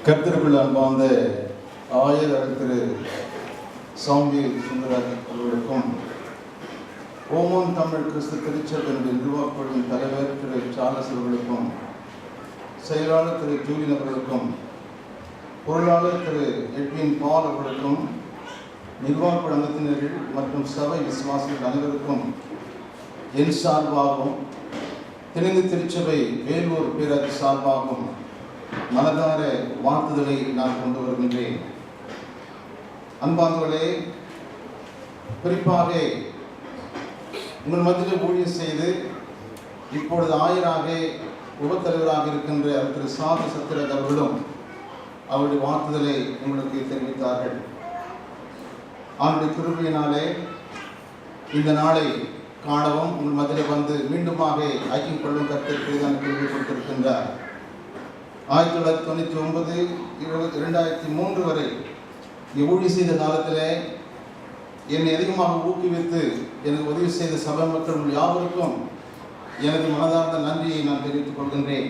கர்த்தருக்குள் அன்பார்ந்த ஆயர் திரு சாமுவேல் சுந்தரராஜ் அவர்களுக்கும் ஓமோன் தமிழ் கிறிஸ்து திருச்சபையினுடைய நிர்வாகக்குழுவின் தலைவர் திரு சார்லஸ் அவர்களுக்கும் செயலாளர் திரு ஜூலியன் அவர்களுக்கும் பொருளாளர் திரு எட்வின் பால் அவர்களுக்கும் நிர்வாக அங்கத்தினர்கள் மற்றும் சபை விசுவாசிகள் அனைவருக்கும் என் சார்பாகவும் தெலுங்கு திருச்சபை வேலூர் பேரரசு சார்பாகவும் மனதார வாழ்த்துதலை நான் கொண்டு வருகின்றேன். அன்பானவர்களே, குறிப்பாக உங்கள் மத்தியில் ஊழியம் செய்து இப்பொழுது ஆயராக உபத்தலைவராக இருக்கின்ற திரு சாது சத்யராஜ் அவர்களும் அவருடைய வாழ்த்துதலை உங்களுக்கு தெரிவித்தார்கள். அவருடைய கிருபையினாலே இந்த நாளை காணவும் உங்கள் மத்தியில் வந்து மீண்டுமாக ஐக்கியம் கொள்ளும் கருத்திற்கு தான் கிருபை கொடுத்திருக்கின்றார். 1999, 2003 வரை ஊழியம் செய்த காலத்தில் என்னை அதிகமாக ஊக்குவித்து எனக்கு உதவி செய்த சபை மக்கள் யாவருக்கும் எனது மனதார்ந்த நன்றியை நான் தெரிவித்துக் கொள்கின்றேன்.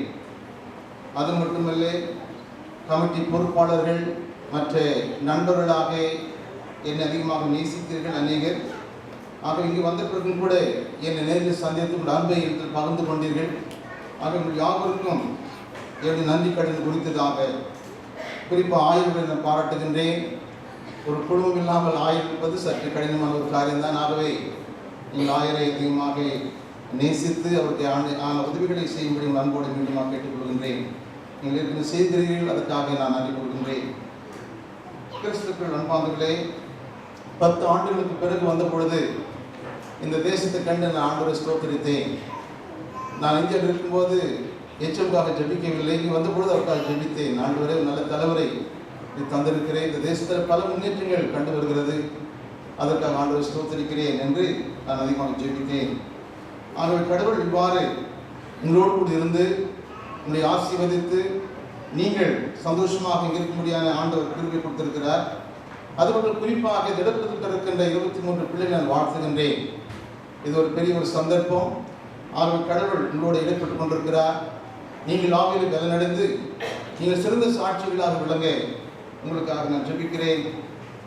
அது மட்டுமல்ல, கமிட்டி பொறுப்பாளர்கள் மற்ற நண்பர்களாக என்னை அதிகமாக நேசித்தீர்கள் அநேகர். ஆக இங்கு வந்த பிறகு கூட என்னை நேரில் சந்தித்து உங்கள் அன்பை இடத்தில் பகிர்ந்து கொண்டீர்கள். ஆக உங்கள் யாவருக்கும் என்னுடைய நன்றி கடன் குறித்ததாக குறிப்பாக ஆய்வுகளை நான் பாராட்டுகின்றேன். ஒரு குழுமம் இல்லாமல் ஆய்விப்பது சற்று கடினமான ஒரு காரியம்தான். ஆகவே நீங்கள் ஆயரை அதிகமாக நேசித்து அவருக்கு ஆன உதவிகளை செய்யும்படி உங்கள் அன்போடு மீண்டுமாக கேட்டுக்கொள்கின்றேன். நீங்கள் இருக்கிற செய்கிறீர்கள், அதற்காக நான் நன்றி கொள்கின்றேன். கிறிஸ்துக்கள் அன்பானவர்களே, 10 ஆண்டுகளுக்கு பிறகு வந்த பொழுது இந்த தேசத்தை கண்டு நான் ஆண்டவரை ஸ்தோத்திரித்தேன். நான் இந்தியாவில் இருக்கும்போது எச்சம்காக ஜபிக்கவில்லை. இங்கே வந்தபொழுது அவருக்காக ஜபித்தேன். ஆண்டவரே, நல்ல தலைவரை தந்திருக்கிறேன். இந்த தேசத்தில் பல முன்னேற்றங்கள் கண்டு வருகிறது, அதற்காக ஆண்டவரை ஸ்தோத்திரிக்கிறேன் என்று நான் அதிகமாக ஜபித்தேன். ஆகவே கடவுள் இவ்வாறு உங்களோடு கூட இருந்து உங்களை ஆசீர்வதித்து நீங்கள் சந்தோஷமாக இங்கே இருக்க முடியாத ஆண்டவர் கிருபை கொடுத்திருக்கிறார். அதுபோல் குறிப்பாக திடப்பத்தில் இருக்கின்ற 23 பிள்ளைகள் நான் வாழ்த்துகின்றேன். இது ஒரு பெரிய ஒரு சந்தர்ப்பம். ஆகவே கடவுள் உங்களோடு இடைப்பட்டுக் கொண்டிருக்கிறார். நீங்கள் ஆவியில் பலனடைந்து நீங்கள் சிறந்த சாட்சிகளாக விளங்க உங்களுக்காக நான் ஜெபிக்கிறேன்.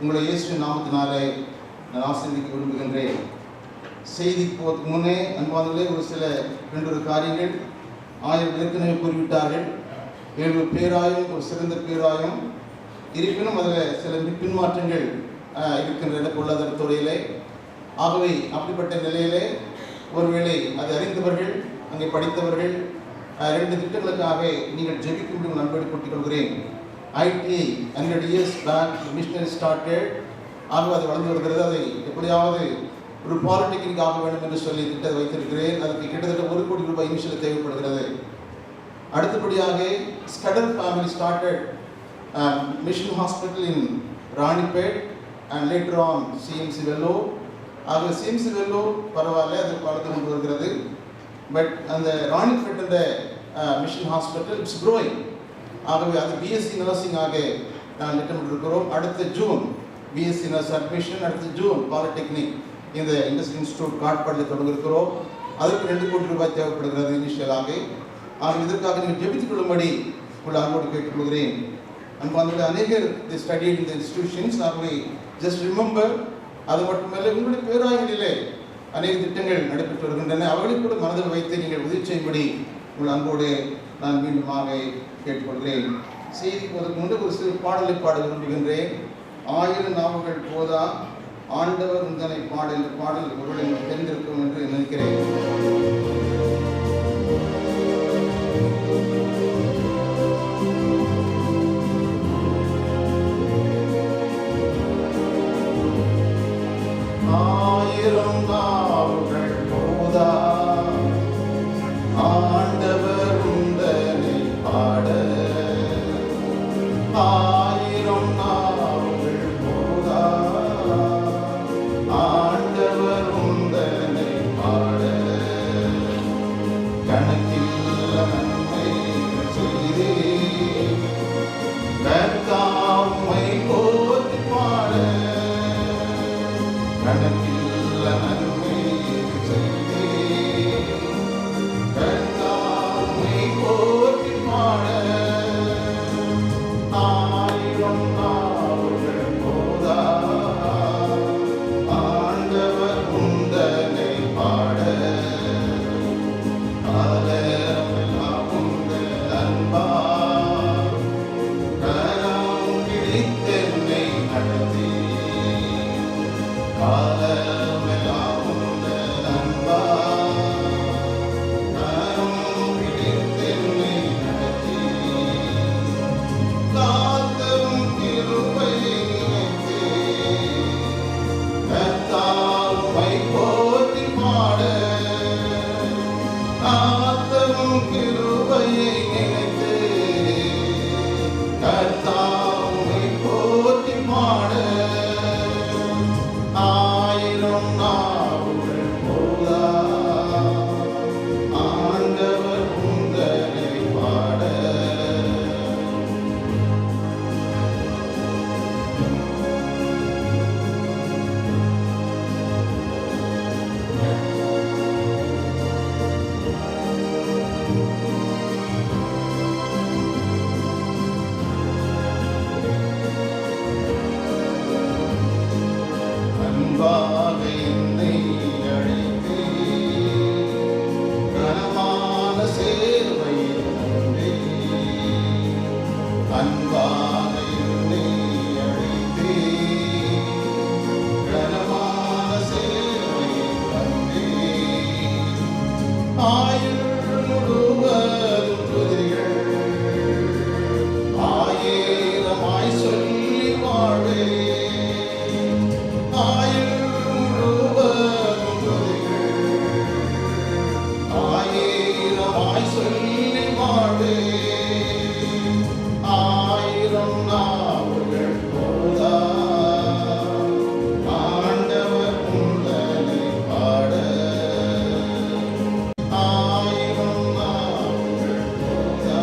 உங்களை இயேசு நாமத்தினாலே நான் ஆசீர்வதிக்க விரும்புகின்றேன். செய்திக்கு போவதற்கு முன்னே அன்பானவர்களே, ஒரு சில 2 காரியங்கள் ஆயிரம் ஏற்கனவே கூறிவிட்டார்கள். 7 பேராயும் ஒரு சிறந்த பேராயும் இருப்பினும் அதில் சில பின்மாற்றங்கள் இருக்கின்றன பொருளாதார துறையிலே. ஆகவே அப்படிப்பட்ட நிலையிலே ஒருவேளை அதை அறிந்தவர்கள், அங்கே படித்தவர்கள் 2 திட்டங்களுக்காக நீங்கள் ஜெபிக்கும்படி நண்படி கூட்டிக் கொள்கிறேன். ITI 100 years back missionary started. ஆகவே அது வளர்ந்து வருகிறது. அதை எப்படியாவது ஒரு பாலிடெக்னிக் ஆக வேண்டும் என்று சொல்லி திட்டத்தை வைத்திருக்கிறேன். அதுக்கு கிட்டத்தட்ட 1 கோடி ரூபாய் இனிஷியல் தேவைப்படுகிறது. அடுத்தபடியாக Scudder family started mission hospital in Ranipet and later on CMC Vellore. ஆக CMC வெல்லூர் பரவாயில்ல, அது வளர்ந்து கொண்டு வருகிறது. பட் அந்த ராணிப்பேட் என்ற மிஷன் ஹாஸ்பிட்டல் இட்ஸ் க்ரோயிங். ஆகவே அது BSc நர்சிங் ஆக நாங்கள் திட்டமிட்டிருக்கிறோம். அடுத்த ஜூன் BSc நர்ஸ் அட்மிஷன், அடுத்த ஜூன் பாலிடெக்னிக் இந்த இண்டஸ்ட்ரி இன்ஸ்டியூட் காட்பாடில் தொடங்கியிருக்கிறோம். அதற்கு 2 கோடி ரூபாய் தேவைப்படுகிறது இனிஷியலாக. ஆக இதற்காக நீங்கள் ஜெபித்துக் கொள்ளும்படி உங்கள் அன்போடு கேட்டுக்கொள்கிறேன். அன்பானவர்களே, அநேகர் தி ஸ்டடிட் இன் தி இன்ஸ்டிடியூஷன்ஸ். ஆகவே ஜஸ்ட் ரிமெம்பர், அது மட்டுமல்ல, உங்களுடைய பேராயங்களிலே அநேக திட்டங்கள் நடைபெற்று வருகின்றன. அவர்களை கூட மனதில் வைத்து நீங்கள் உதவி செய்யும்படி உங்கள் அன்போடு நான் மீண்டுமாக கேட்டுக்கொள்கிறேன். செய்திக்கு போவதற்கு முன்பு ஒரு சிறு பாடலை பாட விரும்புகின்றேன். 1000 நாவுகள் போதா ஆண்டவர் உந்தனை பாடல் ஒருவரை தெரிந்திருக்கும் என்று நினைக்கிறேன். கர்த்தாவை போற்றி பாட ஆயிரம் நாவுகள் போதா ஆண்டவர் உந்தனை பாட. அன்பாக என்னை அழைத்தே கனமான சேர்வையில் தந்தே. அன்பாக என்னை அழைத்தே கனமான சேர்வையில் தந்தே. ஆயுள் முழுவதும் துதிகள் ஆயிரமாய் சொல்லி வாழே. சொல்லி வாழே ஆயிரம் நாவுகள் போதா ஆண்டவர் உந்தனை பாட. ஆயிரம் நாவுகள் போதா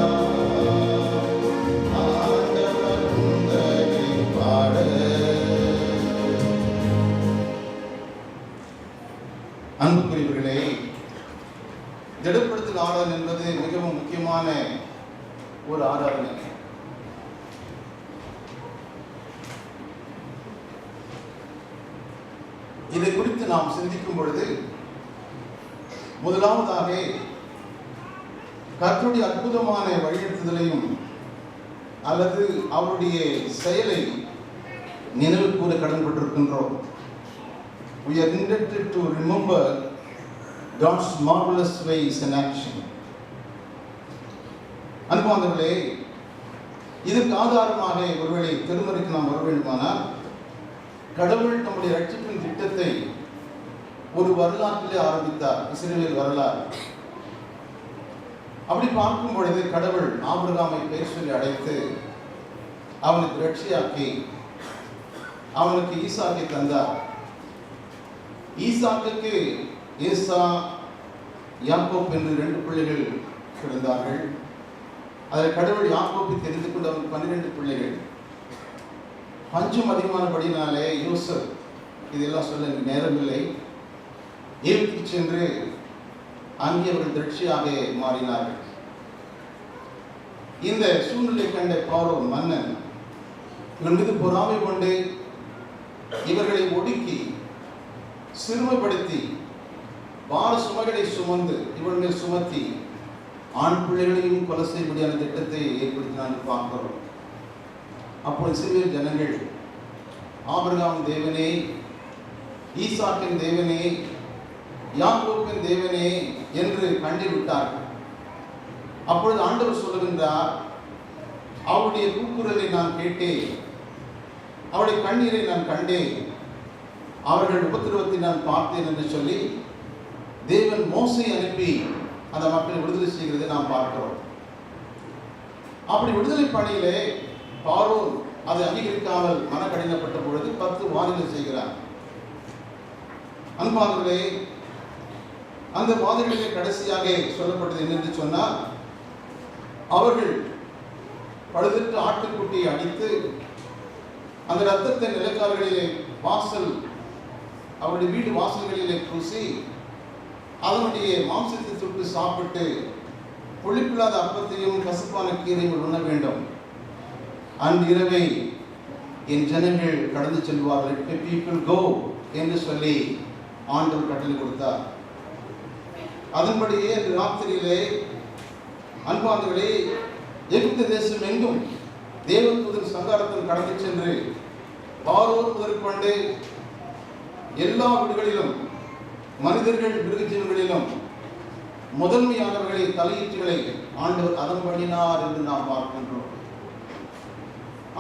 ஆண்டவர் உந்தனை பாட. அன்புக்குரியவர்களே, திடப்படுத்தல் ஆராதனை என்பது மிகவும் முக்கியமான ஒரு ஆராதனை. இதை குறித்து நாம் சிந்திக்கும் பொழுது முதலாவதாக கர்த்தருடைய அற்புதமான வழிநடத்துதலையும் அல்லது அவருடைய செயலை நினைவு கூற கடன்பட்டிருக்கின்றோம். We are indebted to remember God's marvelous ways in action. அன்பானவர்களே, இதற்கு ஆதாரமாக ஒருவேளை திருமறைக்கு நாம் வர வேண்டுமானால் கடவுள் நம்முடைய ரட்சிப்பின் திட்டத்தை ஒரு வரலாற்றிலே ஆரம்பித்தார். இஸ்ரவேல் வரலாறு. அப்படி பார்க்கும் பொழுது கடவுள் ஆபிரகாமை பெயர் சொல்லி அழைத்து அவனுக்கு ரட்சியாக்கி அவனுக்கு ஈசாக்கை தந்தார். ஈசாக்குக்கு ஏசா யாக்கோப் என்று 2 பிள்ளைகள் பிறந்தார்கள். அதில் கடவுள் யாக்கோப்பை தெரிந்து கொண்டு அவனுக்கு 12 பிள்ளைகள். பஞ்சம் அதிகமானபடினாலே யோசப், இதெல்லாம் சொல்ல எனக்கு நேரமில்லை, ஏவிக்கு சென்று அங்கே அவர்கள் திரட்சியாக மாறினார்கள். இந்த சூழ்நிலை கண்ட பார்வோ மன்னன் இவன் மீது பொறாமை கொண்டு இவர்களை ஒடுக்கி சிறுமைப்படுத்தி பார சுமைகளை சுமந்து இவள் மேல் சுமத்தி ஆண் பிள்ளைகளையும் கொலை செய்யக்கூடிய திட்டத்தை ஏற்படுத்தினான் பார்க்கிறோம். அப்பொழுது இஸ்ரவேல் ஜனங்கள் ஆபிரகாம் தேவனே, ஈசாக்கின் தேவனே, யாக்கோபின் தேவனே என்று கண்டுவிட்டார்கள். அப்பொழுது ஆண்டவர் சொல்லுகின்றார், அவருடைய கூக்குரலை நான் கேட்டேன், அவருடைய கண்ணீரை நான் கண்டேன், அவர்கள் உபத்திரவத்தை நான் பார்த்தேன் என்று சொல்லி தேவன் மோசேயை அனுப்பி அந்த மக்களை விடுதலை செய்கிறதை நாம் பார்க்கிறோம். அப்படி விடுதலை பணியிலே பார்வோன் அதை அங்கீகரிக்காமல் மனக்கடினப்பட்ட பொழுது 10 வாதிகள் செய்கிறார். அன்பானவர்களே, அந்த வாதிகளிலே கடைசியாக சொல்லப்பட்டது என்னென்று சொன்னால், அவர்கள் பழுதற்ற ஆட்டுக்குட்டியை அடித்து அந்த இரத்தத்தை நிலக்கால்களிலே வாசல் அவருடைய வீட்டு வாசல்களிலே பூசி அதனுடைய மாம்சத்தை சுட்டு சாப்பிட்டு புளிப்பில்லாத அப்பத்தையும் கசப்பான கீரையும் உண்ண வேண்டும். அன்றிரவை என் ஜனங்கள் கடந்து செல்வார்கள், let the people go என்று சொல்லி ஆண்டவர் கட்டளை கொடுத்தார். அதன்படியே அந்த ராத்திரியிலே அன்பானவர்களே, எகிப்து தேசம் எங்கும் தேவதூதன் சங்காரத்தில் கடந்து சென்று பார்வோன் முதற்கொண்டு எல்லா வீடுகளிலும் மனிதர்கள் மிருகஜீவன்களிலும் முதன்மையானவர்களை தலையீட்டுகளை ஆண்டவர் அதன் பண்ணினார் என்று நாம் பார்க்கின்றோம்.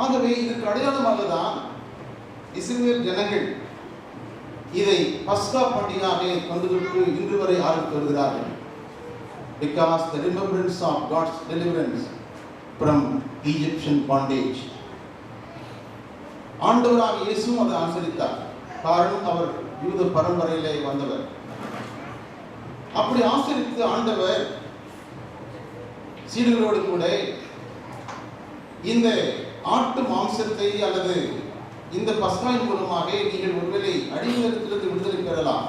ஆகவே இதற்கு அடையாளமாக தான் இஸ்ரவேல் ஜனங்கள் இதை பஸ்கா பண்டிகையாக கொண்டுவிட்டு இன்று வரை ஆரம்பித்து வருகிறார்கள். Because the remembrance of God's deliverance from Egyptian bondage. ஆண்டவராக இயேசுவும் அதை ஆசரித்தார். காரணம், அவர் யூத பரம்பரையிலே வந்தவர். அப்படி ஆசரித்து ஆண்டவர் சீடர்களோடு கூட இந்த ஆட்டு மாம்சத்தை அல்லது இந்த பஸ்காயின் மூலமாக நீங்கள் ஒருவேளை அடிமைத்தனத்திலிருந்து விடுதலை பெறலாம்.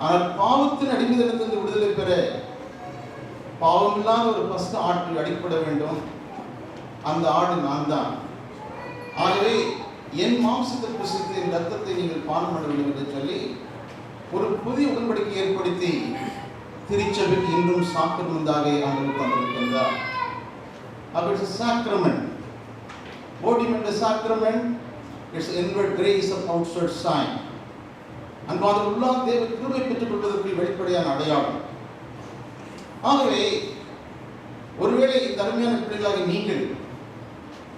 ஆனால் பாவத்தின் அடிமைத்தனத்திலிருந்து விடுதலை பெற பாவமில்லாத ஒரு பஸ்கா ஆட்டு அடிப்பட வேண்டும். அந்த ஆடு நான் தான். ஆகவே என் மாம்சத்தை புசித்து என் ரத்தத்தை நீங்கள் பானம் பண்ண வேண்டும் என்று சொல்லி ஒரு புதிய உடன்படிக்கை ஏற்படுத்தி திருச்சபைக்கு இன்றும் சாக்கிரமந்தாக ஆண்டவர் தந்திருக்கின்றார். It's a sacrament. What do you mean the sacrament? It's inward grace of outward sign. அன்பான உள்ளா தேவ கிருபை பெற்றுக் கொள்வதற்கு வெளிப்படையான அடையாளம். ஆகவே ஒருவேளை இந்த அருமையான பிள்ளைகளாக நீங்கள்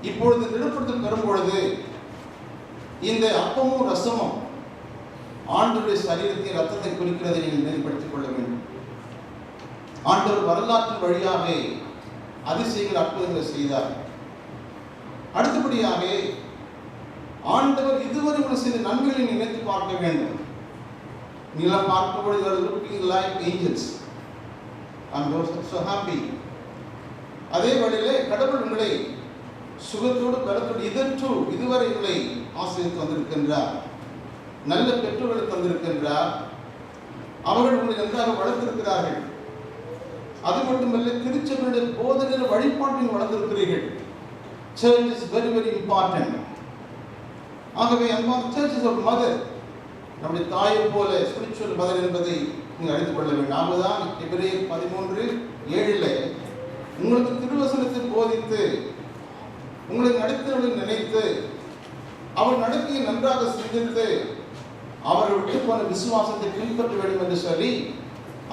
இப்பொழுது திடப்படுத்தல் பெறும் பொழுது இந்த அப்பமும் ரசமும் ஆண்டவருடைய சரீரத்தை ரத்தத்தை குறிக்கிறதை நீங்கள் நினைவுபடுத்திக் கொள்ள வேண்டும். ஆண்டவர் வரலாற்று வழியாக அதிசயங்கள் அற்புதங்களை செய்தார். அடுத்தபடியாக ஆண்டவர் இதுவரை உங்களை செய்த நன்மைகளை நினைத்து பார்க்க வேண்டும். நீலாம் பார்க்கும் பொழுது looking like angels. I'm so happy. அதே வழியிலே கடவுள் உங்களை சுகத்தோடு பலத்தோடு இதுவரை உங்களை ஆசீர்வதித்து வந்திருக்கின்றார். நல்ல பெற்றோர்களை தந்திருக்கின்றார். அவர்கள் உங்களை நன்றாக வளர்த்திருக்கிறார்கள். அது மட்டுமல்ல, திருச்சபையுடைய போதனையில் வழிபாட்டில் வளர்ந்திருக்கிறீர்கள். Church is very very important. ஆகவே அன்பான church is our mother. நம்முடைய தாயை போல spiritual mother என்பதை நீங்கள் அறிந்து கொள்ள வேண்டும். ஆகவேதான் எபிரேயர் 13:7 உங்களுக்கு திருவசனத்தை போதித்து உங்களை நடத்தினவர்களை நினைத்து அவர் நடத்தியை நன்றாக சிந்தித்து அவர்கள் விட்டு போன விசுவாசத்தை பின்பற்ற வேண்டும் என்று சொல்லி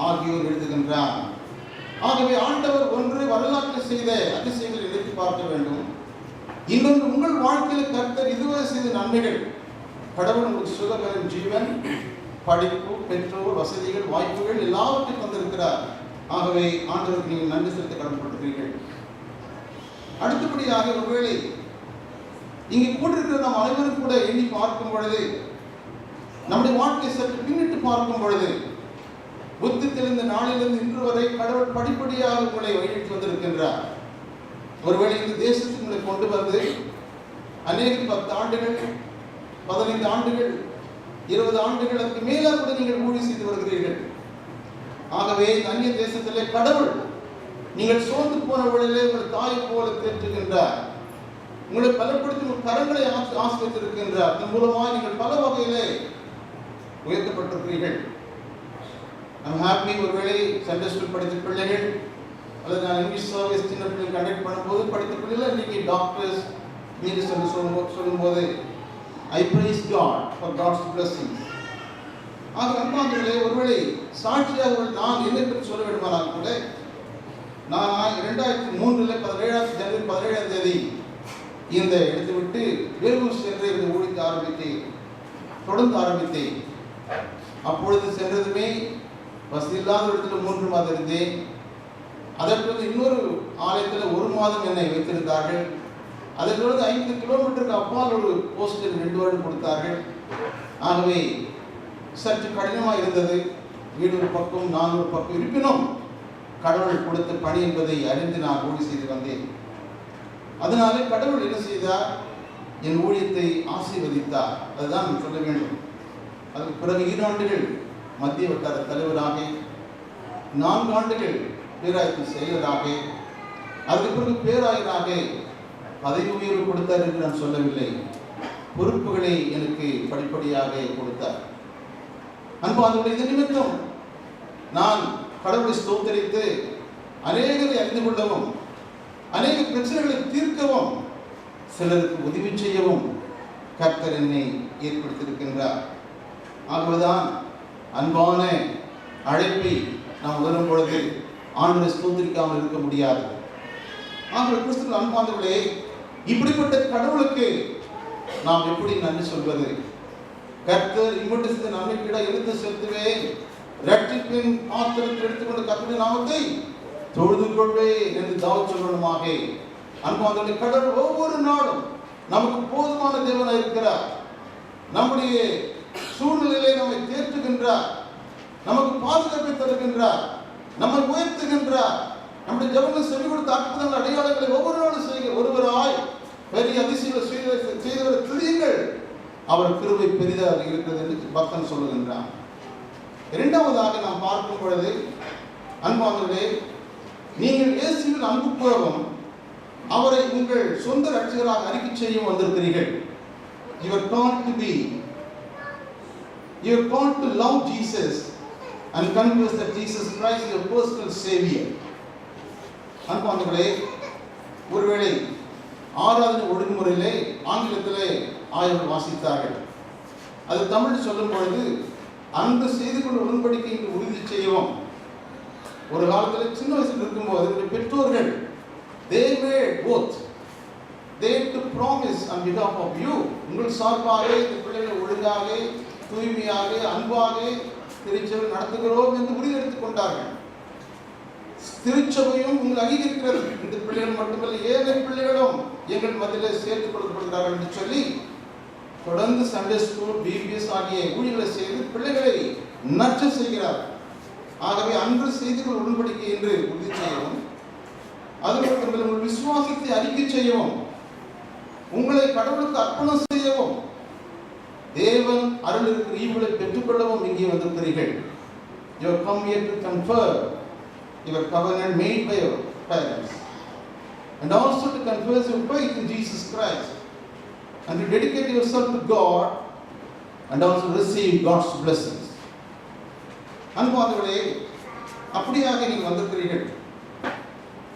ஆகியோர் எழுதுகின்றார். ஆகவே ஆண்டவர் ஒன்று வரலாற்றில் செய்த அதிசயங்களை நினைத்து பார்க்க வேண்டும். இன்னொன்று உங்கள் வாழ்க்கையில் கர்த்தர் இதுவரை செய்த நன்மைகள். கடவுள் உங்களுக்கு சுகபலம், ஜீவன், படிப்பு, பெற்றோர், வசதிகள், வாய்ப்புகள் எல்லாவற்றையும் தந்திருக்கிறார். ஆகவே ஆண்டவருக்கு நீங்கள் நன்றி செலுத்த கடமைப்பட்டிருக்கிறீர்கள். அடுத்தபடியாக ஒருவேளை இங்கே கூட்டிருக்கிற நாம் அனைவரும் கூட எண்ணி பார்க்கும் பொழுது, நம்முடைய வாழ்க்கையை சற்று பின்னிட்டு பார்க்கும் பொழுது, புத்தி தெளிந்த நாளிலிருந்து இன்று வரை கடவுள் படிப்படியாக உங்களை வழிநடத்தி வந்திருக்கின்றார். ஒருவேளை இந்த தேசத்துக்கு உங்களை கொண்டு வந்து அநேக 10 ஆண்டுகள், 15 ஆண்டுகள், 20 ஆண்டுகளுக்கு மேலாக கூட நீங்கள் ஊழி செய்து வருகிறீர்கள். ஆகவே அந்நிய தேசத்திலே கடவுள் நீங்கள் சோர்ந்து போன வழியிலே உங்கள் தாயை போல தேற்றுகின்றார். உங்களை பலப்படுத்தி உங்கள் கரங்களை ஆசிர்வதித்திருக்கின்றார். அதன் மூலமாக நீங்கள் பல வகையிலே உயர்த்தப்பட்டிருக்கிறீர்கள். I'm happy. ஒருவேளை சண்டே ஸ்கூல் படித்த பிள்ளைகள் அல்லது நான் இங்கிலீஷ் சர்வீஸ் சின்ன பிள்ளைகள் கண்டக்ட் பண்ணும்போது படித்த பிள்ளைகள் இன்னைக்கு டாக்டர்ஸ், இன்ஜினியர்ஸ் என்று சொல்லும்போது I praise God for God's blessings. ஆக அன்பானவர்களே, ஒருவேளை சாட்சியாக நான் என்னை பற்றி சொல்ல வேண்டுமானால் கூட, நான் 2003 ஜனவரி 17 இந்த இடத்தை விட்டு வேலூர் சென்று இந்த ஊழியத்தை தொடர்ந்து ஆரம்பித்தேன். அப்பொழுது சென்றதுமே வசதி இல்லாத இடத்துல 3 மாதம் இருந்தேன். அதற்கு இன்னொரு ஆலயத்தில் 1 மாதம் என்னை வைத்திருந்தார்கள். அதற்கு 5 கிலோமீட்டருக்கு அப்பால் ஒரு போஸ்டில் 2 வருடம் கொடுத்தார்கள். ஆகவே சற்று கடினமாக இருந்தது. வீடு ஒரு பக்கம், நான் ஒரு பக்கம். இருப்பினும் கடவுள் கொடுத்த பணி என்பதை அறிந்து நான் ஊழியம் செய்து வந்தேன். அதனாலே கடவுள் என்ன செய்தார்? என் ஊழியத்தை ஆசீர்வதித்தார். அதுதான் சொல்ல வேண்டும். அதுக்கு பிறகு 2 ஆண்டுகள் மத்திய வட்டார தலைவராக, 4 ஆண்டுகள் பேராயத்தின் செயலராக, அதுக்கு பிறகு பேராயராக பதவி உயர்வு கொடுத்தார் என்று நான் சொல்லவில்லை. பொறுப்புகளை எனக்கு படிப்படியாக கொடுத்தார். அன்பானவர்களே, இது நிமித்தம் நான் கடவுளை ஸ்தோத்திரித்து அநேகரை அறிந்து கொள்ளவும், அநேக பிரச்சனைகளை தீர்க்கவும், சிலருக்கு உதவி செய்யவும் கர்த்தர் என்னை ஏற்படுத்தியிருக்கின்றார். ஆகவேதான் அன்பான அழைப்பை நாம் உணரும் பொழுது ஆண்டவரை ஸ்தோத்திரிக்காமல் இருக்க முடியாது. ஆகவே கிறிஸ்துவின் அன்பானவர்களே, இப்படிப்பட்ட கடவுளுக்கு நாம் எப்படி நன்றி சொல்வது? கர்த்தர் இம்மட்டு செய்த நன்மைக்கிட எடுத்து செலுத்துவேன், இரட்சிப்பின் பாத்திரத்தை எடுத்துக்கொண்டு கர்த்தருடைய நாமத்தை தொழுது கொள்வே என்று தாவீது சொல்லணுமாக. அன்பார்ந்தவர்களே, கடவுள் ஒவ்வொரு நாளும் நமக்கு போதுமான தேவனாக இருக்கிறார். நம்முடைய சூழ்நிலையிலே நம்மை தேற்றுகின்றார், நமக்கு பாதுகாப்பை தருகின்றார், நம்மை உயர்த்துகின்றார். நம்முடைய ஜெபங்கள் செவி கொடுத்த அற்புதங்கள் அடையாளங்களை ஒவ்வொரு நாளும் செய்கிற ஒருவராய் பெரிய அதிசயங்களை செய்தவர் தெரியுங்கள், அவர் கிருபை பெரிதாக இருக்கிறது என்று பக்தன் சொல்லுகின்றான். இரண்டாவதாக நாம் பார்க்கும் பொழுது, அன்பானவர்களே, நீங்கள் இயேசுவில் அன்பு கூறவும் அவரை உங்கள் சொந்த ரட்சகராக அறிக்கை செய்யவும் வந்திருக்கிறீர்கள். You are called to love Jesus and confess that Jesus Christ is your personal savior. அன்பானவர்களே, ஒருவேளை ஆராதனை ஒழுங்குமுறையிலே ஆங்கிலத்திலே ஆய்வு வாசித்தார்கள். அது தமிழ் சொல்லும் பொழுது அன்று செய்து கொண்ட உடன்படிக்கை உறுதி செய்யவும். ஒரு காலத்தில் சின்ன வயசில் இருக்கும்போது பெற்றோர்கள் they made oath, they to promise on behalf of you, உங்கள் சார்பாக இந்த பிள்ளைகளை ஒழுங்காக, தூய்மையாக, அன்பாக திருச்சபை நடத்துகிறோம் என்று உறுதி எடுத்துக் கொண்டார்கள். திருச்சபையும் உங்கள் அங்கீகரிக்கிறது. இந்த பிள்ளைகள் மட்டுமல்ல, ஏழை பிள்ளைகளும் எங்கள் மத்தியிலே சேர்த்துக் கொடுக்கப்படுகிறார்கள் என்று சொல்லி தொடர்ந்து சண்டே ஸ்கூல், பிபிஎஸ் ஆகிய ஊழியர்களை செய்து பிள்ளைகளை நற்ற செய்கிறார். ஆகவே அன்று செய்திகள் உடன்படிக்கை என்று உறுதி செய்யவும், அது மட்டுமல்ல உங்கள் விசுவாசத்தை அறிக்கை செய்யவும், உங்களை கடவுளுக்கு அர்ப்பணம் செய்யவும், தேவன் அருள் இருக்கிற ஈவுகளை பெற்றுக்கொள்ளவும் இங்கே வந்திருக்கிறீர்கள். You have come here to confirm your covenant made by your parents, and also to confess your faith in Jesus Christ, and to dedicate yourself to God, and also receive God's blessings. அன்பானவர்களே, அப்படியாக நீங்கள் வந்திருக்கிறீர்கள்.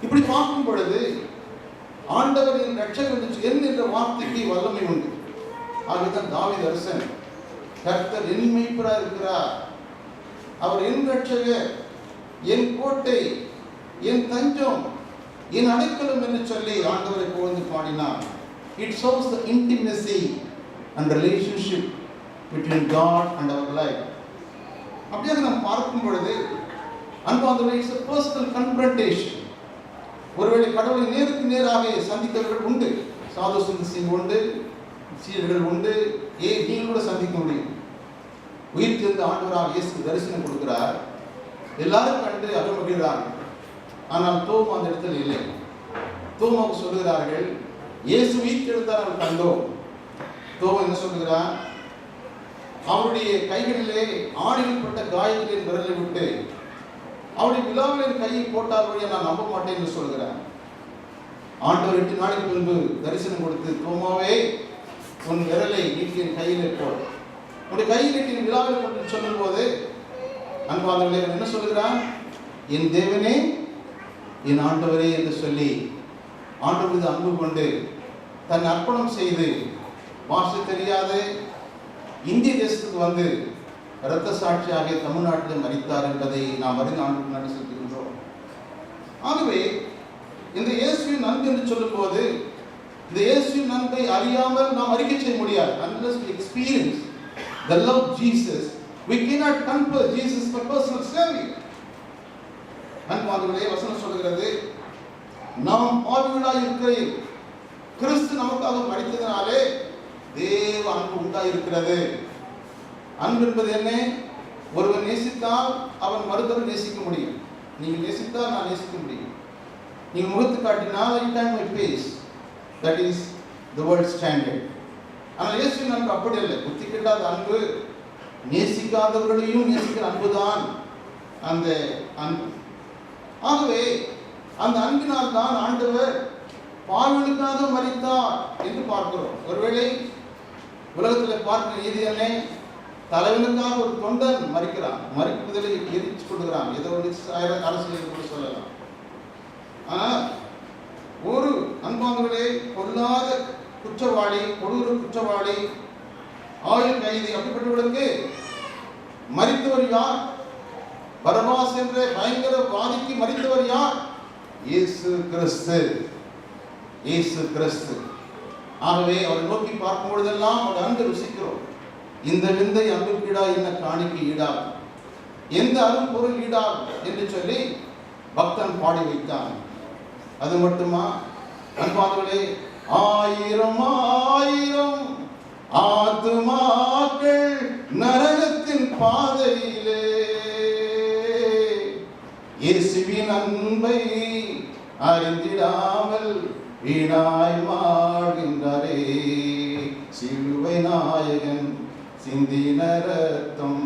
இப்படி பார்க்கும் பொழுது ஆண்டவரின் ரட்சகர் என்ற வார்த்தைக்கு வல்லமை உண்டு. ஆகவேதான் தாவீது அரசன், கர்த்தர் என் மேய்ப்பராக இருக்கிறார், அவர் என் ரட்சகர், என் கோட்டை, என் தஞ்சம், என் அடைக்கலம் என்று சொல்லி ஆண்டவரை புகழ்ந்து பாடினார். It shows the intimacy and relationship between God and our life. அப்படியாக நாம் பார்க்கும் பொழுது அன்பானவர்களே, it's a personal confrontation. ஒருவேளை கடவுளை நேருக்கு நேராக சந்தித்தவர்கள் உண்டு, சாது சுந்தர் சிங் உண்டு, சீடர்கள் உண்டு, நீங்கள் கூட சந்திக்க முடியும். உயிர் சேர்ந்த ஆண்டவராக இயேசு தரிசனம் கொடுக்கிறார், எல்லாரும் கண்டு அகமகிழ்கிறார்கள். ஆனால் தோமா அந்த இடத்தில் இல்லை. தோமாவுக்கு சொல்லுகிறார்கள், இயேசு உயிர் எழுந்தார் அவர் கண்டோம். தோமா என்ன சொல்லுகிறார்? அவருடைய கைகளிலே ஆணியில் பட்ட காயங்களின் விரலை விட்டு அவருடைய விழாவிலின் கையை போட்டால் வழியை நான் நம்ப மாட்டேன் என்று சொல்கிறார். ஆண்டவர் 8 நாளைக்கு முன்பு தரிசனம் கொடுத்து, தோமாவே உன் விரலை நீட்டி என் கையிலே போல், உன்னுடைய கையை நீட்டி விழாவில் கொண்டு சொல்லும் போது அன்பானவர்களே என்ன சொல்கிறார்? என் தேவனே, என் ஆண்டவரே என்று சொல்லி ஆண்டவர் மீது அன்பு கொண்டு தன் அர்ப்பணம் செய்து பாஷை தெரியாத இந்திய தேசத்துக்கு வந்து இரத்த சாட்சியாக தமிழ்நாட்டில் மரித்தார் என்பதை நாம் அறிந்து ஆண்டுக்கு நன்றி செலுத்துகின்றோம். ஆகவே இந்த இயேசுவின் அன்பு என்று சொல்லும் போது இந்த இயேசுவின் அன்பை அறியாமல் நாம் அறிக்கை செய்ய முடியாது. Unless we experience the love of Jesus, we cannot confess Jesus for personal savior. அன்பானவர்களே, வசனம் சொல்கிறது, நாம் பாவிகளாய் இருக்கிறேன், கிறிஸ்து நமக்காக மரித்ததினாலே தேவ அன்பு உண்டாயிருக்கிறது. அன்பு என்பது என்ன? ஒருவன் நேசித்தால் அவன் மறுதல் நேசிக்க முடியும். நீங்கள் நேசித்தால் நான் நேசிக்க முடியும். நீங்கள் முகத்து காட்டினால் I turn my face. That is the world standard. ஆனால் இயேசுவின் அன்பு அப்படி இல்லை. புத்தி கெட்டாத அன்பு, நேசிக்காதவர்களையும் நேசிக்கிற அன்புதான் அந்த அன்பு. ஆகவே அந்த அன்பினால் தான் ஆண்டவர் பாவங்களுக்காக மரித்தார் என்று பார்க்கிறோம். ஒருவேளை உலகத்தில் பார்க்கிற நீதி என்ன? தலைவனுக்காக ஒரு தொண்டன் மறிக்கிறான், மறிப்பதில் எரிச்சு கொடுக்கிறான், ஏதோ ஒரு அரசியல் கூட சொல்லலாம். ஆனால் ஒரு அன்பானவர்களே, பொல்லாத குற்றவாளி, கொடூர குற்றவாளி, ஆயுள் கைதி, அப்படிப்பட்டவர்களுக்கு மரித்தவர் யார்? பரபாஸ் என்ற பயங்கரவாதிக்கு மரித்தவர் யார்? இயேசு கிறிஸ்து. இயேசு கிறிஸ்து. ஆகவே அவரை நோக்கி பார்க்கும் பொழுதெல்லாம் அவருடைய அன்பை ருசிக்கிறோம். இந்த விந்தை அன்புக்கு ஈடா என்ன காணிக்கு ஈடாகும், எந்த அருள் பொருள் ஈடாகும் என்று சொல்லி பக்தன் பாடி வைத்தான். அது மட்டுமா அன்பானவர்களே, 1000 1000 ஆத்துமாக்கள் நரகத்தின் பாதையிலே இயேசுவின் அன்பை அறிந்திடாமல் வீணாய் வாழ்கின்றாரே. சிலுவை நாயகன் சிந்தின ரத்தம்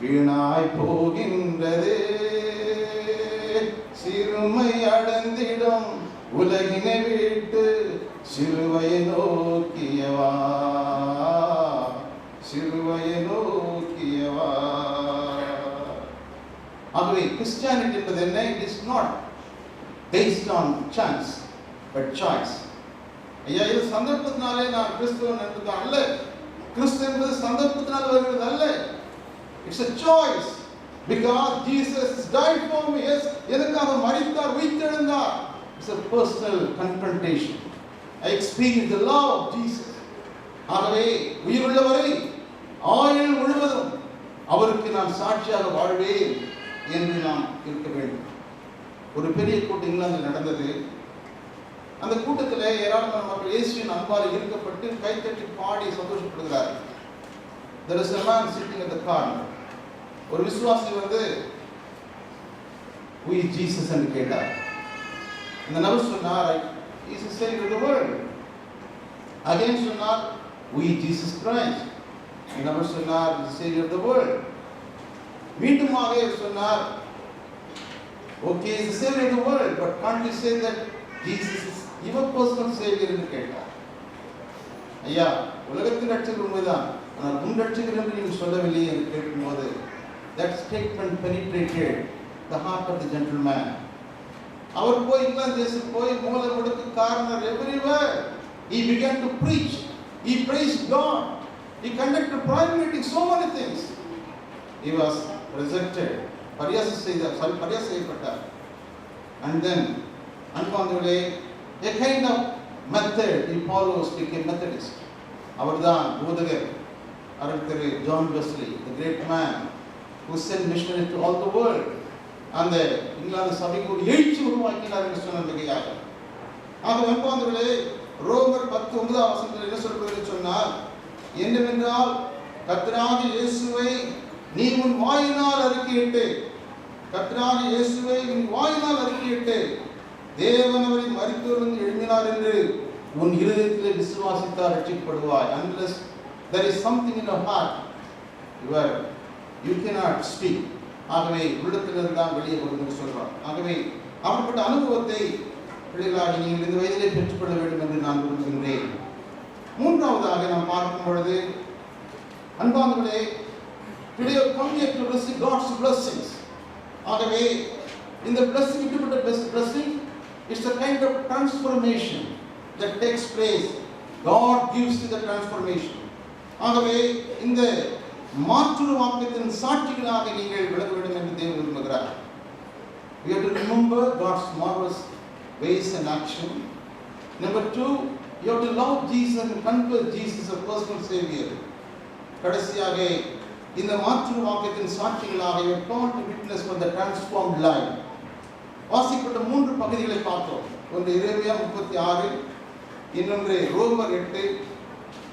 வீணாய் போகின்றதே. சிறுமை அடைந்திடும் உலகினை விட்டு சிலுவையை நோக்கியவா, சிலுவையை நோக்கியவா. ஆகவே கிறிஸ்டியானிட்டி என்பது என்ன? It is not based on chance but choice. ஐயா, இது சந்தர்ப்பத்தினாலே நான் கிறிஸ்துவன் என்பது அல்ல. கிறிஸ்து என்பது சந்தர்ப்பத்தினால் வருகிறது அல்ல. It's a choice because Jesus died for me. Yes, எனக்காக மரித்தார், உயிர்த்தெழுந்தார். It's a personal confrontation. I experienced the love of Jesus. ஆகவே உயிருள்ளவரை ஆயுள் முழுவதும் அவருக்கு நான் சாட்சியாக வாழ்வேன் என்று நாம் இருக்க வேண்டும். ஒரு பெரிய கூட்டம் இங்கிலாந்தில் நடந்தது. அந்த கூட்டத்தில் ஏராளமான மக்கள் இயேசுவின் அன்பால் ஈர்க்கப்பட்டு கைத்தட்டி பாடி சந்தோஷப்படுகிறார்கள். There is a man sitting at the corner. ஒரு விசுவாசி வந்து who is Jesus என்று கேட்டார். இந்த நபர் சொன்னார், he is the savior of the world. Again சொன்னார், who is Jesus Christ. இந்த நபர் சொன்னார், he is the savior of the world. மீண்டுமாக சொன்னார், okay, he is the savior of the world, but can't you say that Jesus is your personal savior என்று கேட்டார். ஐயா, உலகத்தின் ரட்சகர் உண்மைதான், ஆனால் உன் ரட்சகர் என்று நீங்கள் சொல்லவில்லை என்று கேட்கும்போது that statement penetrated the heart of the gentleman. அவர் போய் இங்கிலாந்து தேசம் போய் மூல முடுக்கு corner everywhere he began to preach, he praised God, he conducted prayer meetings, so many things. He was rejected, பரியாசம் செய்யப்பட்டார். And then அன்பானவர்களே, a kind of method he follows became Methodist. அவர்தான் போதகர் அருள் திரு John Wesley, the great man who sent missionaries to all the world. அந்த இங்கிலாந்து சபைக்கு ஒரு எழுச்சி உருவாக்கினார் என்று சொன்னதுக்காக. ஆக அன்பானவர்களே, ரோமர் 10:9 என்ன சொல்கிறது சொன்னால், என்னவென்றால் கர்த்தராகிய இயேசுவை நீ உன் வாயினால் அறிக்கையிட்டு, கர்த்தராகிய இயேசுவை உன் வாயினால் அறிக்கையிட்டு தேவன் அவரை மரித்தோரிலிருந்து எழுப்பினார் என்று உன் இருதயத்திலே விசுவாசித்தால் ரட்சிக்கப்படுவாய். Unless there is something in your heart, you cannot speak. ஆகவே உள்ளத்திலிருந்து தான் வெளியே வரும் என்று சொல்றார். ஆகவே அப்படிப்பட்ட அனுபவத்தை பிள்ளைகளாகி நீங்கள் இந்த வயதிலே பெற்றுக்கொள்ள வேண்டும் என்று நான் விரும்புகின்றேன். மூன்றாவதாக நாம் பார்க்கும் பொழுது அன்பானவர்களே, today you come here to receive God's blessings. ஆகவே இந்த blessing, இப்படிப்பட்ட blessing is a kind of transformation that takes place. God gives you the transformation. ஆகவே இந்த மாற்று வாக்கியத்தின் சாட்சிகளாக நீங்கள் விளங்க வேண்டும் என்று தேவன் விரும்புகிறார். We have to remember God's marvelous ways and action. Number 2, you have to love Jesus and confess Jesus as a personal savior. கடைசியாக இந்த மாற்று வாக்கியத்தின் சாட்சிகளாக you are called to witness for the transformed life. வாசிக்கப்பட்ட 3 பகுதிகளை பார்த்தோம். ஒன்று எரேமியா 36, இன்னொன்று ரோமர் 8,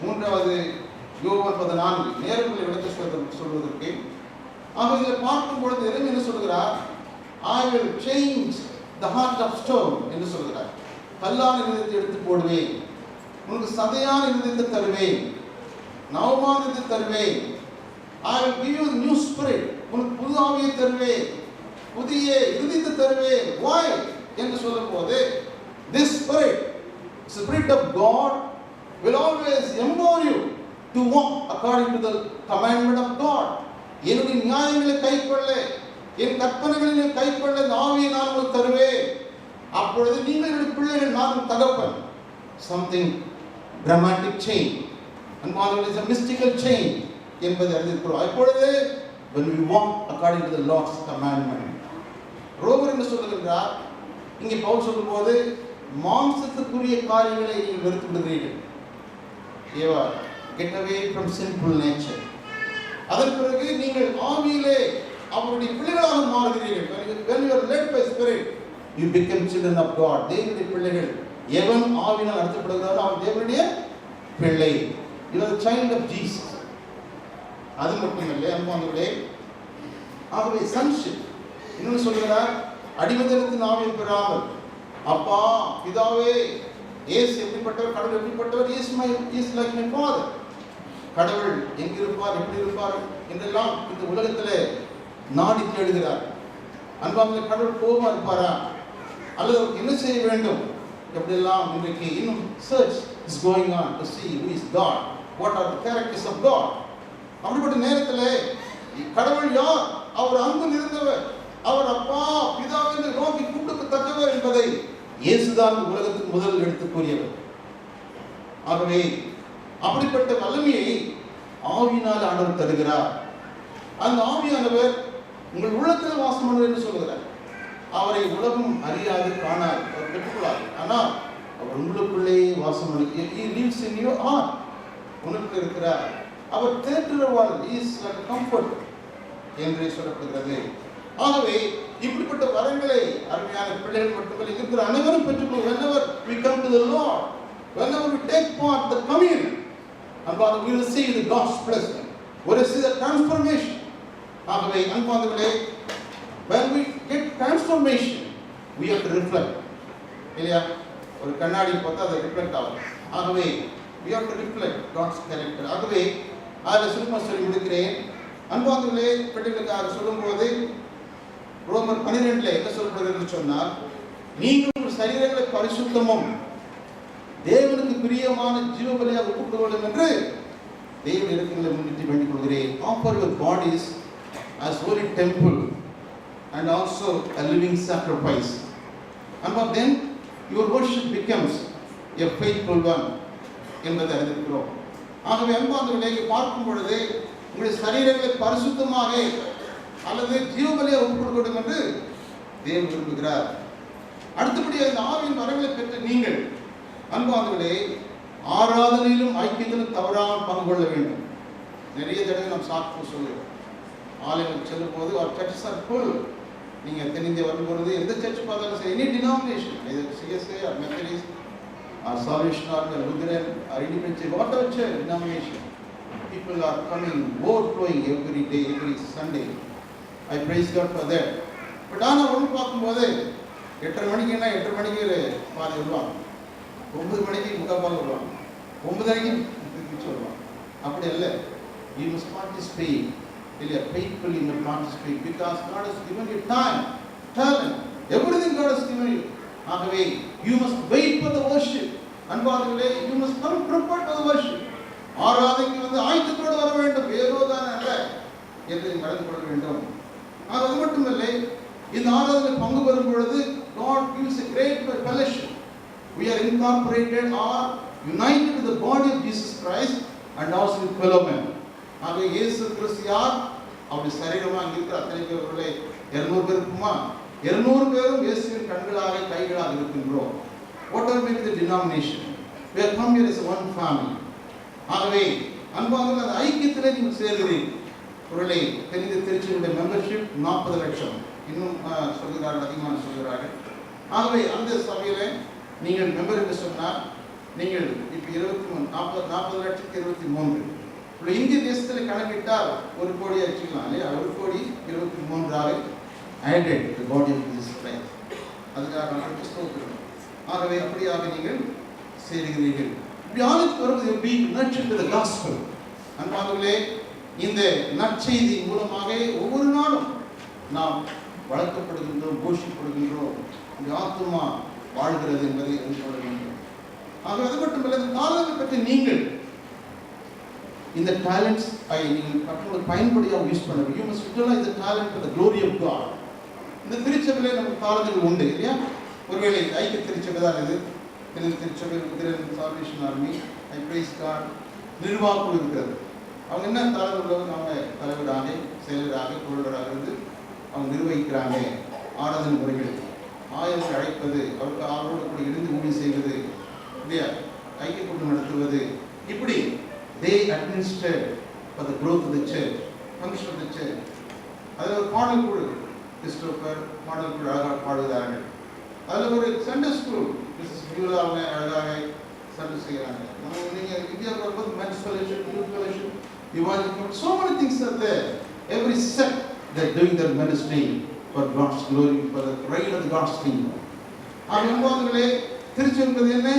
மூன்றாவது யோவான் 14. நேரங்களை விளக்க சொல்வதற்கு ஆக இதில் பார்க்கும் பொழுது எரேமியா என்ன சொல்கிறார்? I will change the heart of stone என்று சொல்கிறார். கல்லான இதயத்தை எடுத்து போடுவேன், உனக்கு சதையான இதயத்தை தருவேன், நவமான இதயத்தை தருவேன். I will give you a new spirit, உனக்கு புது ஆவியை தருவேன், புதிய இதயத்தை தருவேன். Why என்று சொல்லும்போது this spirit of God will always empower you to walk according to the commandment of God. என்னுடைய நியாயங்களை கைக்கொள்ள, என் கற்பனைகளை கைக்கொள்ள இந்த ஆவியை நான் உங்களுக்கு தருவேன். அப்பொழுது நீங்கள் என்னுடைய பிள்ளைகள், நான் தகப்பன். Something dramatic change, and it is a mystical change என்பதை அறிந்திருக்கிறோம். அப்பொழுது when we walk according to the Lord's commandment. ரோமர் என்று சொல்லுகின்றார். இங்கே பவுல் சொல்லும்போது மாம்சத்துக்குரிய காரியங்களை நீங்கள் வெறுத்து விடுகிறீர்கள். Get away from sinful nature. அதன் பிறகு நீங்கள் ஆவியிலே அவருடைய பிள்ளைகளாக மாறுகிறீர்கள். When you are led by spirit, you become children of God. தேவனுடைய பிள்ளைகள். எவன் ஆவியினால் நடத்தப்படுகிறாரோ அவன் தேவனுடைய பிள்ளை. You are the child of Jesus. அது மட்டுமல்ல அன்பானவர்களே, ஆகவே sonship. இன்னும் சொல்கிறார், அடிமைத்தனத்தின் ஆவியை பெறாமல், அப்பா பிதாவே, இயேசு எப்படிப்பட்டவர், கடவுள் எப்படிப்பட்டவர், இஸ் லைக் மை ஃபாதர். கடவுள் எங்கிருப்பார், எப்படி இருப்பார் என்றெல்லாம் இந்த உலகத்திலே நாடி தேடுகிறார். அன்பாக கடவுள் கோபமா இருப்பாரா, அல்லது என்ன செய்ய வேண்டும், எப்படியெல்லாம் இன்றைக்கு இன்னும் search is going on to see who is God, what are the characters of God. அப்படிப்பட்ட நேரத்திலே கடவுள் யார், அவர் அன்பு நிறைந்தவர், அவர் அப்பா பிதாவை நோக்கி கூப்பிடத்தக்கவர் என்பதை இயேசுதான் உலகத்துக்கு முதல் எடுத்து கூறியவர். ஆகவே அப்படிப்பட்ட வல்லமையை ஆவியினால் ஆண்டவர் தருகிறார். அந்த ஆவியானவர் உங்கள் உள்ளத்தில் வாசம் பண்ணுவார் என்று சொல்கிறார். அவரை உலகம் அறியாது, காணாது, அவர் பெற்றுக்கொள்ளாது. ஆனால் அவர் உங்களுக்குள்ளே வாசம் பண்ணி he lives in your heart. உனக்கு இருக்கிறார். அவர் தேற்றுவார், he is like comfort என்று சொல்லப்படுகிறது. ஆகவே இப்படிப்பட்ட வரங்களை அருமையான பிள்ளைகள் மட்டுமல்ல, இருக்கிற அனைவரும் பெற்றுக்கொள்ளும். whenever we come to the Lord, whenever we take part the communion, அன்பான we will see the God's blessing, we will see the transformation. ஆகவே அன்பானவர்களே, when we get transformation, we have to reflect. இல்லையா, ஒரு கண்ணாடி பார்த்தா அது reflect ஆகும். ஆகவே we have to reflect God's character. ஆகவே அதை சுருக்கமாக சொல்லி முடிக்கிறேன். அன்பானவர்களே, பிள்ளைகளுக்காக சொல்லும்போது ரோமர் 12 என்ன சொல்லப்படுகிறது சொன்னால், நீங்கள் சரீரங்களை பரிசுத்தமும் தேவனுக்கு பிரியமான ஜீவ பலியாக ஒப்புக் கொள்ளும் என்று தேவன் இருக்கிறதை முன்னிட்டு வேண்டிக் கொள்கிறேன். Offer your bodies as holy temple and also a living sacrifice, and then your worship becomes a faithful one என்பதை அறிந்திருக்கிறோம். ஆகவே அன்பானவர்களே, பார்க்கும் பொழுது உங்களுடைய சரீரங்களை பரிசுத்தமாக அல்லது ஜீவபலியாக ஒப்புக் கொள்ளும் என்று தேவன் விரும்புகிறார். அடுத்தபடியாக இந்த ஆவியின் வரங்களை பெற்ற நீங்கள் அன்பானவர்களே, ஆராதனையிலும் ஐக்கியத்திலும் தவறாமல் பங்கு கொள்ள வேண்டும். நிறைய தடவை நாம் சாப்பிட்டு சொல்லுவோம், ஆலயங்களுக்கு செல்லும் போது அவர் சர்ச்சஸ் ஆர் ஃபுல். நீங்கள் தென்னிந்தியா வரும்பொழுது எந்த சர்ச் பார்த்தாலும் சரி, எனி டினாமினேஷன், இது CSI or Methodist or Salvation or Lutheran or independent, whatever church denomination, people are coming overflowing every day, every Sunday. I praise God for that. But ஆனால் ஒன்று பார்க்கும்போது 8:30 மணிக்குன்னா 8:30 மணிக்கு பாதி வருவாங்க, 9 மணிக்கு முக்கால் வருவாங்க, 9 மணிக்கு வருவாங்க. அப்படி அல்ல, you must participate. இல்லையா, faithfully you must participate because God has given you time, talent, everything God has given you. ஆகவே you must wait for the worship. அன்பானவர்களே, you must come prepared for the worship. ஆராதனைக்கு ஆயத்தத்தோடு வர வேண்டும், வேறோதான் அல்ல என்று நடந்து கொள்ள வேண்டும். அது மட்டுமல்ல, இந்த ஆராதனை பங்கு பெறும் பொழுது God gives a great fellowship. We are incorporated or united with the body of Jesus Christ and also with fellow men. ஆகவே இயேசு கிறிஸ்து யார், அவருடைய சரீரமாக இருக்கிற அத்தனை பேர்களே 200 பேர் இருக்குமா, 200 பேரும் இயேசுவின் கண்களாக கைகளாக இருக்கின்றோம். Whatever may be the denomination, we have come here as one family. ஆகவே அன்பானவர்களே, அந்த ஐக்கியத்திலே நீங்கள் சேர்கிறீர்கள். ஒருவேளை தெரிந்த திருச்சியுடைய மெம்பர்ஷிப் 40 லட்சம், இன்னும் சொல்கிறார்கள், அதிகமாக சொல்கிறார்கள். ஆகவே அந்த சபையில் நீங்கள் மெம்பர் என்று சொன்னால் நீங்கள் இப்போ 40 லட்சத்துக்கு 23, இந்திய தேசத்தில் கணக்கிட்டால் 1 கோடி அடிச்சுக்கலாம் இல்லையா, 1,23,00,000 added to the body of Jesus Christ. அதுக்காக நான் ஸ்தோத்திரம். ஆகவே அப்படியாக நீங்கள் சேருகிறீர்கள். இப்படி ஆளுக்கு வருவது எப்படி nurtured to the gospel. அன்பானவர்களே, இந்த நற்செய்தி மூலமாக ஒவ்வொரு நாளும் நாம் வளர்க்கப்படுகின்றோம், போஷிக்கப்படுகின்றோம். இந்த ஆத்துமா வாழ்கிறது என்பதை அறிந்து கொள்ள வேண்டும். ஆக அது மட்டுமல்ல, இந்த தாளங்களை பற்றி நீங்கள் இந்த டேலண்ட்ஸ் நீங்கள் மற்றவங்களுக்கு பயன்படியாக யூஸ் பண்ண வேண்டும். You must utilize the talent for the glory of God. இந்த திருச்சபையிலே நமக்கு தாளங்கள் உண்டு இல்லையா. ஒருவேளை ஐக்கிய திருச்சபை தான் இது, திருச்சபை லுதரன் சால்வேஷன் ஆர்மி, ஐ பிரைஸ் காட், நிர்வாகம் இருக்கிறது. அவங்க என்ன தாளங்கள் உள்ளவங்க, அவங்க தலைவராக, செயலராக, பொருளராக இருந்து அவங்க நிர்வகிக்கிறாங்க. ஆராதனை முறைகள், ஆயரை அழைப்பது, அவரோடு கூட இருந்து ஊழியம் செய்வது இல்லையா, ஐக்கிய கூட்டம் நடத்துவது, இப்படி they administer for the growth of the church, function of the church. அதில் ஒரு பாடல் குழு, கிறிஸ்டோபர் பாடல் குழு அழகாக பாடுகிறார்கள். அதில் ஒரு சண்டே ஸ்கூல் மிஸ்ஸஸ் பியூலா அவங்க அழகாக சண்டை செய்கிறாங்க. நீங்கள் இந்தியாவுக்கு வரும்போது men's fellowship, youth fellowship, evangelism, so many things are there. Every sect they're doing their ministry for God's glory, for the reign of God's kingdom. அன்பானவர்களே, திருச்சி என்பது என்ன?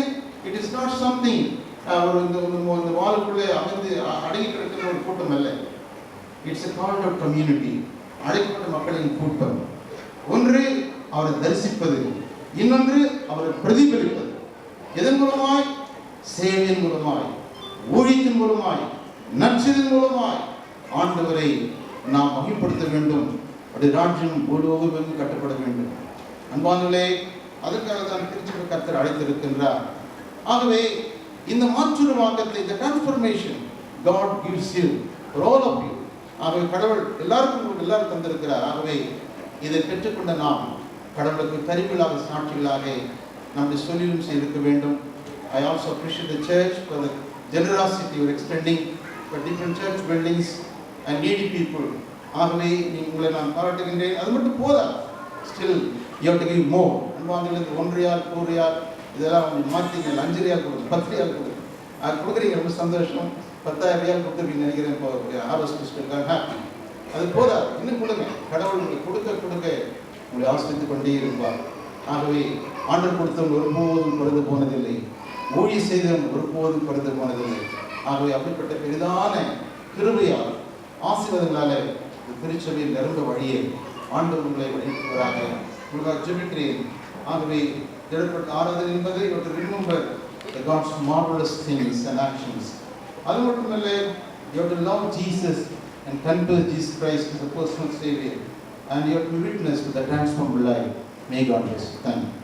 இட் இஸ் நாட் சம்திங் ஒரு இந்த வாளுக்குள்ளே அமைந்து அடங்கி கிடக்கிற ஒரு கூட்டம் அல்ல. It's a called out community, அழைக்கப்பட்ட மக்களின் கூட்டம். ஒன்று அவரை தரிசிப்பது, இன்னொன்று அவரை பிரதிபலிப்பது. இதன் மூலமாய், சேவையின் மூலமாய், ஊழியத்தின் மூலமாய், நற்செய்தியின் மூலமாய் ஆண்டவரை நாம் மகிமைப்படுத்த வேண்டும். அப்படி ராஜ்யம் முழுவதும் கட்டப்பட வேண்டும். அன்பானவர்களே, அதற்காக தான் திருச்சி கர்த்தர் அழைத்திருக்கின்றார். ஆகவே இந்த மாற்றுருவாக்கத்தை, இந்த transformation God gives you for all of you. ஆகவே கடவுள் எல்லாரும் தந்திருக்கிறார். ஆகவே இதை பெற்றுக்கொண்ட நாம் கடவுளுக்கு கருவிகளாக, சாட்சிகளாக நம்முடைய சொல்லிலும் செய்திருக்க வேண்டும். I also appreciate the church for the generosity you are extending for different church buildings and needy people. ஆகவே உங்களை நான் பாராட்டுகின்றேன். அது மட்டும் போதா, still you have to give more. அன்பானவர்களே, 1 ரியால் 2 ரியால் இதெல்லாம் மாற்றிங்க, 5 ரியால் கொடுங்க, 10 ரியால் கொடுங்க. அது கொடுக்குறீங்க, ரொம்ப சந்தோஷம். 10,000 ரியால் கொடுத்துருக்கீங்க நினைக்கிறேன். இப்போ ஹார்வெஸ்ட் கிறிஸ்டுக்காக ஹாப்பி. அது போதா, இன்னும் கொடுங்க. கடவுள் உங்களுக்கு கொடுக்க உங்களை ஆசிரித்து கொண்டே இருப்பார். ஆகவே ஆண்டவர் கொடுத்தவங்க ஒருபோதும் குறைந்து போனதில்லை, ஊழிய செய்தவன் ஒருபோதும் குறைந்து போனதில்லை. ஆகவே அப்படிப்பட்ட பெரிதான கிருபையால், ஆசீர்வாதங்களால திருச்சபையில் நிரம்ப வழியை ஆண்டவர் உங்களை வழிநடத்துவராக உங்களுக்காக ஜெபிக்கிறேன். ஆகவே தேடப்பட்ட ஆராதனை என்பதை you have to remember the God's marvelous things and actions. அது மட்டுமல்ல, you have to love Jesus and confess Jesus Christ as a personal Savior, and you have to witness to the transformed life. May God bless you. Thank you.